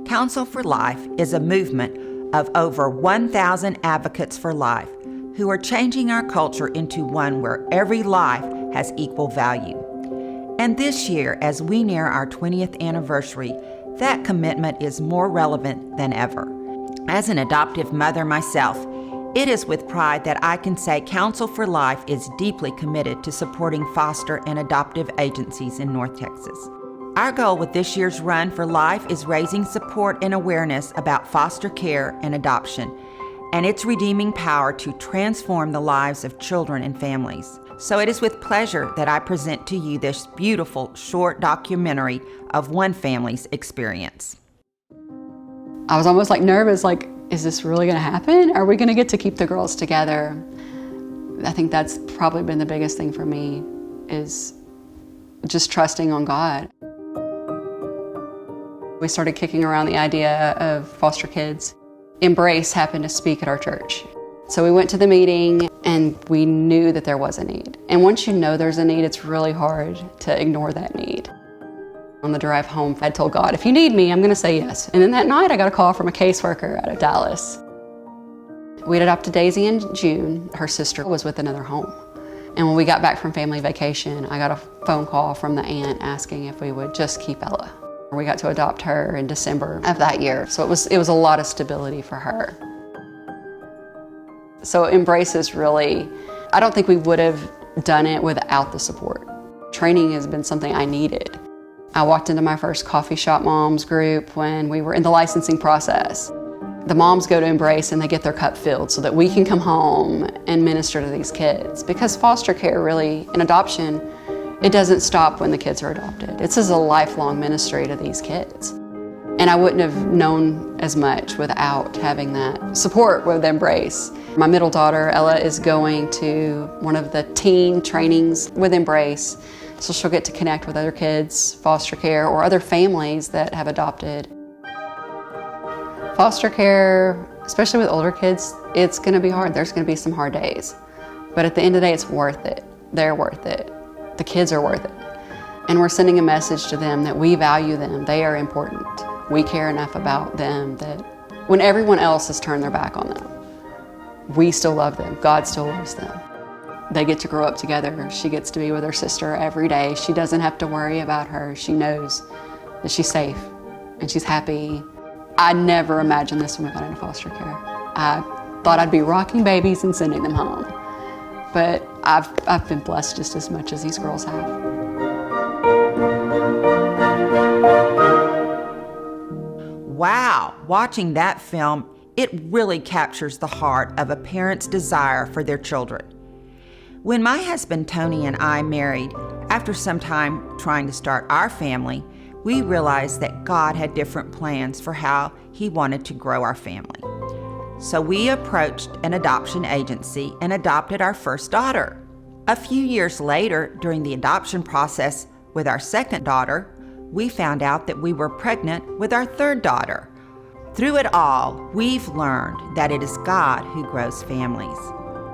Counsel for Life is a movement of over 1,000 advocates for life who are changing our culture into one where every life has equal value. And this year, as we near our 20th anniversary, that commitment is more relevant than ever. As an adoptive mother myself, it is with pride that I can say Counsel for Life is deeply committed to supporting foster and adoptive agencies in North Texas. Our goal with this year's Run for Life is raising support and awareness about foster care and adoption and its redeeming power to transform the lives of children and families. So it is with pleasure that I present to you this beautiful short documentary of one family's experience. I was almost nervous, is this really gonna happen? Are we gonna get to keep the girls together? I think that's probably been the biggest thing for me, is just trusting on God. We started kicking around the idea of foster kids. Embrace happened to speak at our church. So we went to the meeting and we knew that there was a need. And once you know there's a need, it's really hard to ignore that need. On the drive home, I told God, if you need me, I'm gonna say yes. And then that night I got a call from a caseworker out of Dallas. We'd adopted Daisy in June. Her sister was with another home. And when we got back from family vacation, I got a phone call from the aunt asking if we would just keep Ella. We got to adopt her in December of that year. So it was a lot of stability for her. So Embrace is really, I don't think we would have done it without the support. Training has been something I needed. I walked into my first coffee shop moms group when we were in the licensing process. The moms go to Embrace and they get their cup filled so that we can come home and minister to these kids. Because foster care really, and adoption, it doesn't stop when the kids are adopted. It's as a lifelong ministry to these kids. And I wouldn't have known as much without having that support with Embrace. My middle daughter, Ella, is going to one of the teen trainings with Embrace, so she'll get to connect with other kids, foster care, or other families that have adopted. Foster care, especially with older kids, it's gonna be hard. There's gonna be some hard days. But at the end of the day, it's worth it. They're worth it. The kids are worth it. And we're sending a message to them that we value them. They are important. We care enough about them that when everyone else has turned their back on them, we still love them. God still loves them. They get to grow up together. She gets to be with her sister every day. She doesn't have to worry about her. She knows that she's safe and she's happy. I never imagined this when we got into foster care. I thought I'd be rocking babies and sending them home. But I've been blessed just as much as these girls have. Wow, watching that film, it really captures the heart of a parent's desire for their children. When my husband Tony and I married, after some time trying to start our family, we realized that God had different plans for how He wanted to grow our family. So we approached an adoption agency and adopted our first daughter. A few years later, during the adoption process with our second daughter, we found out that we were pregnant with our third daughter. Through it all, we've learned that it is God who grows families.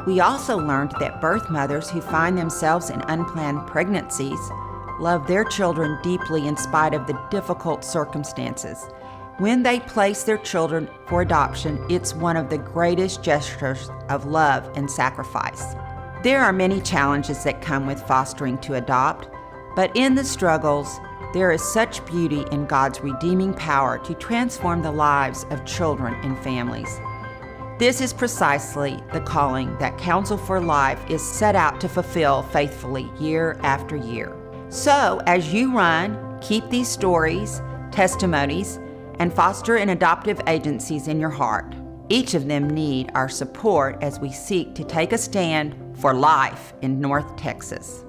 We also learned that birth mothers who find themselves in unplanned pregnancies love their children deeply in spite of the difficult circumstances. When they place their children for adoption, it's one of the greatest gestures of love and sacrifice. There are many challenges that come with fostering to adopt, but in the struggles, there is such beauty in God's redeeming power to transform the lives of children and families. This is precisely the calling that Counsel for Life is set out to fulfill faithfully year after year. So, as you run, keep these stories, testimonies, and foster and adoptive agencies in your heart. Each of them need our support as we seek to take a stand for life in North Texas.